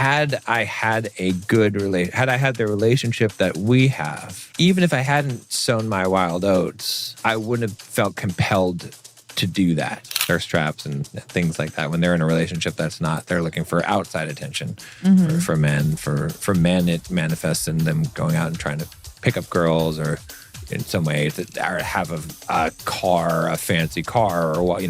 had I had the relationship that we have, even if I hadn't sown my wild oats, I wouldn't have felt compelled to do that. Thirst traps and things like that. When they're in a relationship they're looking for outside attention for men. For men, it manifests in them going out and trying to pick up girls or in some way or have a car, a fancy car or what,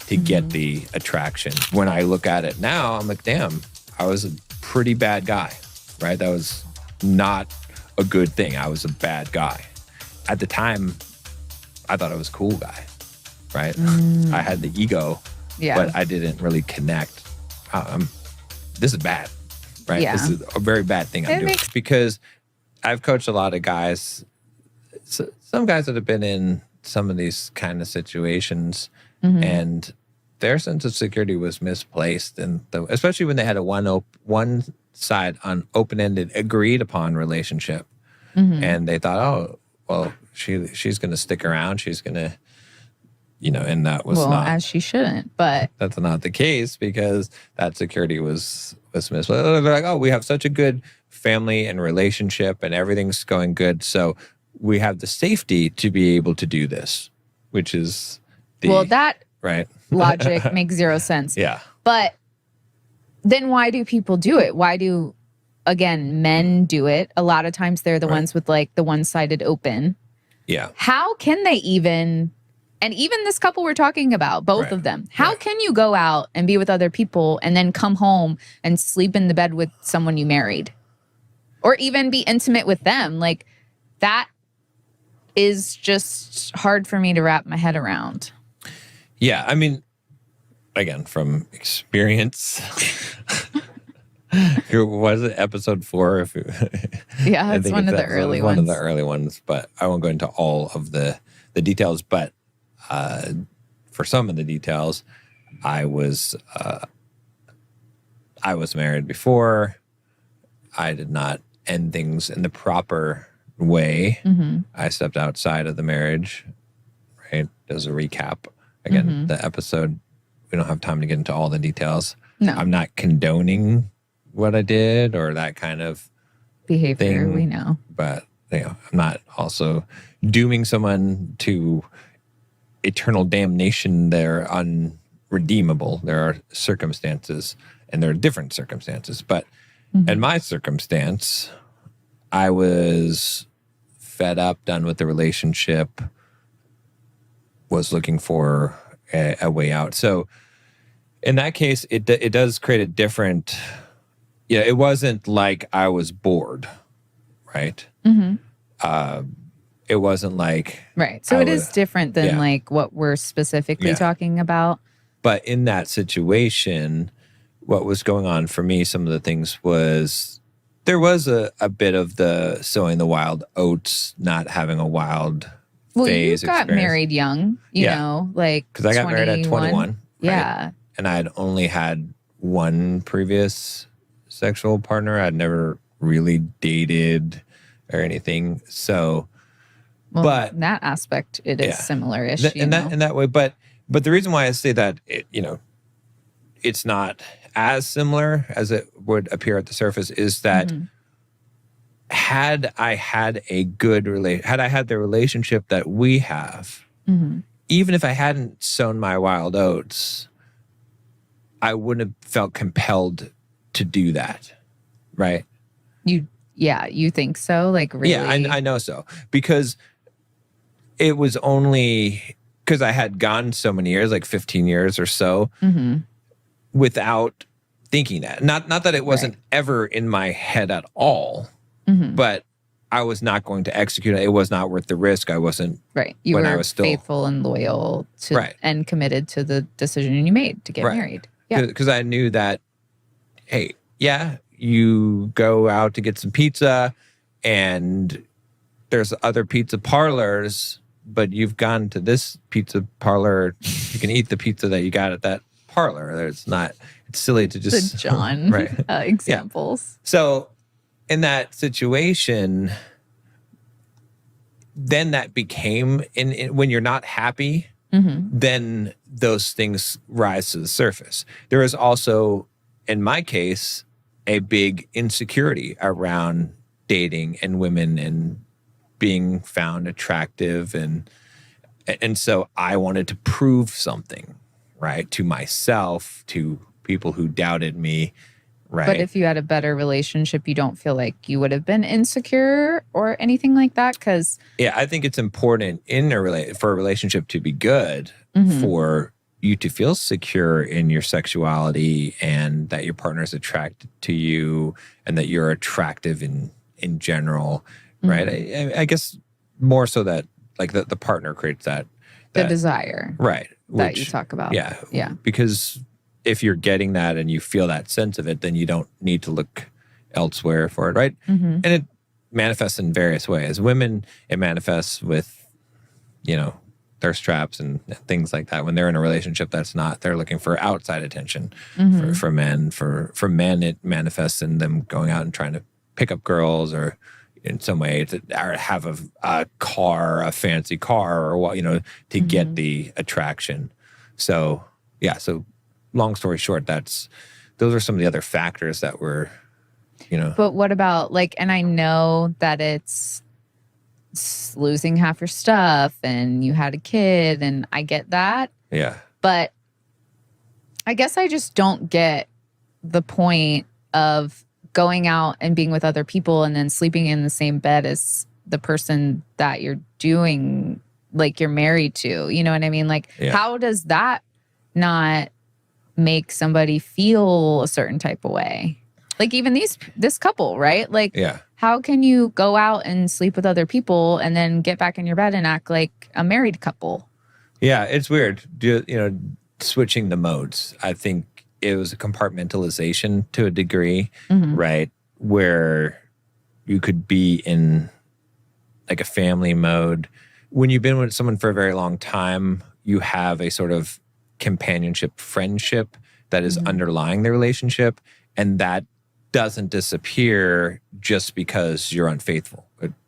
to get the attraction. When I look at it now, I'm like, damn, I was a pretty bad guy, right? That was not a good thing. I was a bad guy. At the time, I thought I was a cool guy, right? I had the ego, but I didn't really connect. This is bad, right? Yeah. This is a very bad thing I'm doing. Because I've coached a lot of guys, some guys that have been in some of these kind of situations, and their sense of security was misplaced, and especially when they had a one side on open-ended, agreed upon relationship, and they thought, oh, well, she's going to stick around, she's going to, and that was not as she shouldn't, but that's not the case because that security was misplaced. They're like, oh, we have such a good family and relationship, and everything's going good, so we have the safety to be able to do this, which is that right logic makes zero sense. Yeah. But then why do people do it? Why do, again, men do it? A lot of times they're the ones with like the one-sided open. Yeah. How can they even this couple we're talking about, both of them, how can you go out and be with other people and then come home and sleep in the bed with someone you married? Or even be intimate with them? Like, that is just hard for me to wrap my head around. Yeah, I mean, again, from experience, was it episode 4? Yeah, it's one of the early ones. One of the early ones, but I won't go into all of the details. But for some of the details, I was married before. I did not end things in the proper way. I stepped outside of the marriage, right? As a recap. Again, the episode, we don't have time to get into all the details. No. I'm not condoning what I did or that kind of behavior, thing, we know. But I'm not also dooming someone to eternal damnation. They're unredeemable. There are circumstances, and there are different circumstances. But in my circumstance, I was fed up, done with the relationship, was looking for a way out. So in that case, it does create a different, it wasn't like I was bored, right? It wasn't like... Right. So it is different than like what we're specifically talking about. But in that situation, what was going on for me, some of the things was, there was a bit of the sowing the wild oats, not having a wild phase. You got experience. Married young, you know, like because I got married at 21. Right? Yeah. And I had only had one previous sexual partner. I'd never really dated or anything. So, but in that aspect, it is similar-ish. In that way. But the reason why I say that, it's not as similar as it would appear at the surface is that had I had the relationship that we have, even if I hadn't sown my wild oats, I wouldn't have felt compelled to do that, right? You think so? Like, really? Yeah, I know so. Because it was only because I had gone so many years, like 15 years or so, without thinking that. Not that it wasn't ever in my head at all, but I was not going to execute it. It was not worth the risk. I wasn't. Right. You were faithful and loyal to and committed to the decision you made to get married. Yeah. Because I knew that, hey, you go out to get some pizza and there's other pizza parlors, but you've gone to this pizza parlor. You can eat the pizza that you got at that parlor. It's silly to just... The John examples. Yeah. So in that situation, then that became, when you're not happy, then those things rise to the surface. There is also, in my case, a big insecurity around dating and women and being found attractive. And so I wanted to prove something, right? To myself, to people who doubted me, right? But if you had a better relationship, you don't feel like you would have been insecure or anything like that? Because yeah, I think it's important for a relationship to be good, for you to feel secure in your sexuality and that your partner is attracted to you and that you're attractive in general, right? I guess more so that like the partner creates that desire, right? That you talk about. Yeah. Because if you're getting that and you feel that sense of it, then you don't need to look elsewhere for it, right? And it manifests in various ways. Women, it manifests with, thirst traps and things like that. When they're in a relationship they're looking for outside attention. For men. For men, it manifests in them going out and trying to pick up girls or in some way or have a car, a fancy car or what, to get the attraction. So, yeah. So long story short, those are some of the other factors that were, But what about and I know that it's losing half your stuff and you had a kid and I get that. Yeah. But I guess I just don't get the point of going out and being with other people and then sleeping in the same bed as the person that you're doing, you're married to. You know what I mean? How does that not make somebody feel a certain type of way? Even this couple, right? How can you go out and sleep with other people and then get back in your bed and act like a married couple? Yeah, it's weird. Switching the modes. I think it was a compartmentalization to a degree, right? Where you could be in a family mode. When you've been with someone for a very long time, you have a sort of companionship, friendship that is underlying the relationship. And that doesn't disappear just because you're unfaithful,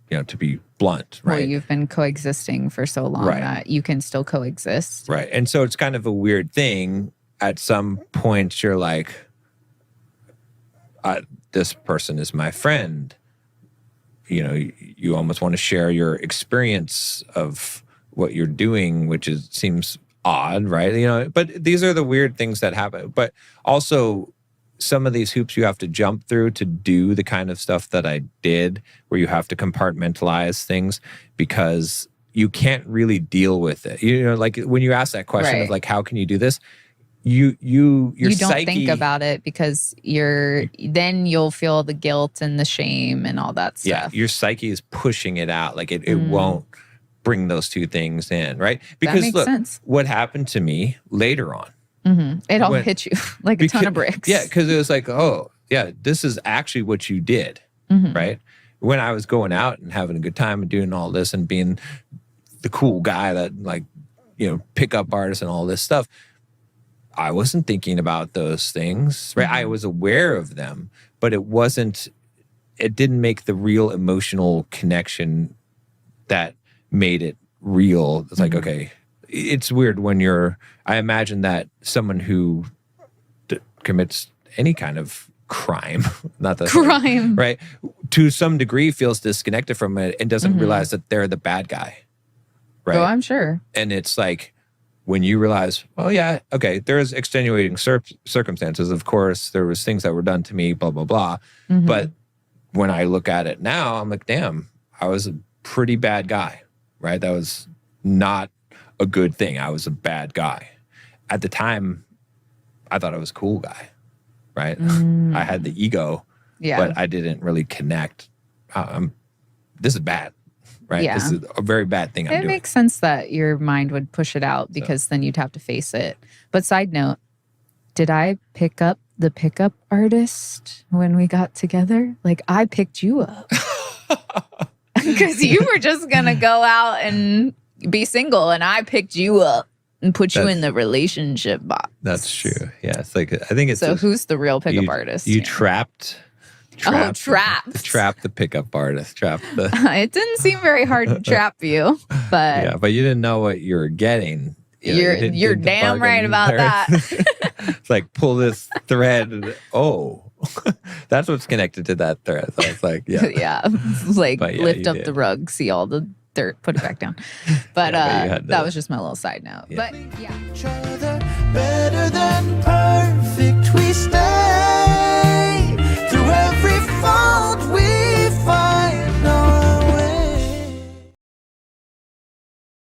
to be blunt, right? Well, you've been coexisting for so long that you can still coexist. Right. And so it's kind of a weird thing. At some point, you're like, this person is my friend. You almost want to share your experience of what you're doing, which seems odd, right? But these are the weird things that happen. But also, some of these hoops you have to jump through to do the kind of stuff that I did, where you have to compartmentalize things because you can't really deal with it. When you ask that question of how can you do this, you don't psyche, think about it because then you'll feel the guilt and the shame and all that stuff. Yeah, your psyche is pushing it out. It won't bring those two things in, right? Because that makes sense. What happened to me later on. It all hit you like a ton of bricks. Yeah, because it was oh, yeah, this is actually what you did, right? When I was going out and having a good time and doing all this and being the cool guy that pickup artist and all this stuff, I wasn't thinking about those things, right? I was aware of them, but it didn't make the real emotional connection that made it real. It's okay. It's weird when I imagine that someone who commits any kind of crime, not that crime, right, to some degree feels disconnected from it and doesn't realize that they're the bad guy, right? Oh, I'm sure. And it's when you realize, oh yeah, okay, there's extenuating circumstances. Of course, there was things that were done to me, blah, blah, blah. But when I look at it now, I'm damn, I was a pretty bad guy, right? That was not a good thing. I was a bad guy. At the time, I thought I was a cool guy, right? I had the ego, but I didn't really connect. This is bad, right? Yeah. This is a very bad thing I'm doing. It makes sense that your mind would push it out because then you'd have to face it. But side note, did I pick up the pickup artist when we got together? I picked you up. Because you were just going to go out and be single, and I picked you up and put you in the relationship box. That's true. Yeah, it's I think it's so. Who's the real pickup artist? You trapped. Trapped the pickup artist. Trapped the. It didn't seem very hard to trap you, but yeah, but you didn't know what you were getting. You're damn right about that. It's pull this thread. And, oh, That's what's connected to that thread. So it's like, yeah. Yeah. Like But yeah, lift you up did. the rug, see all the dirt, put it back down. But Yeah, but you had that to- was just my little side note. Yeah. But yeah.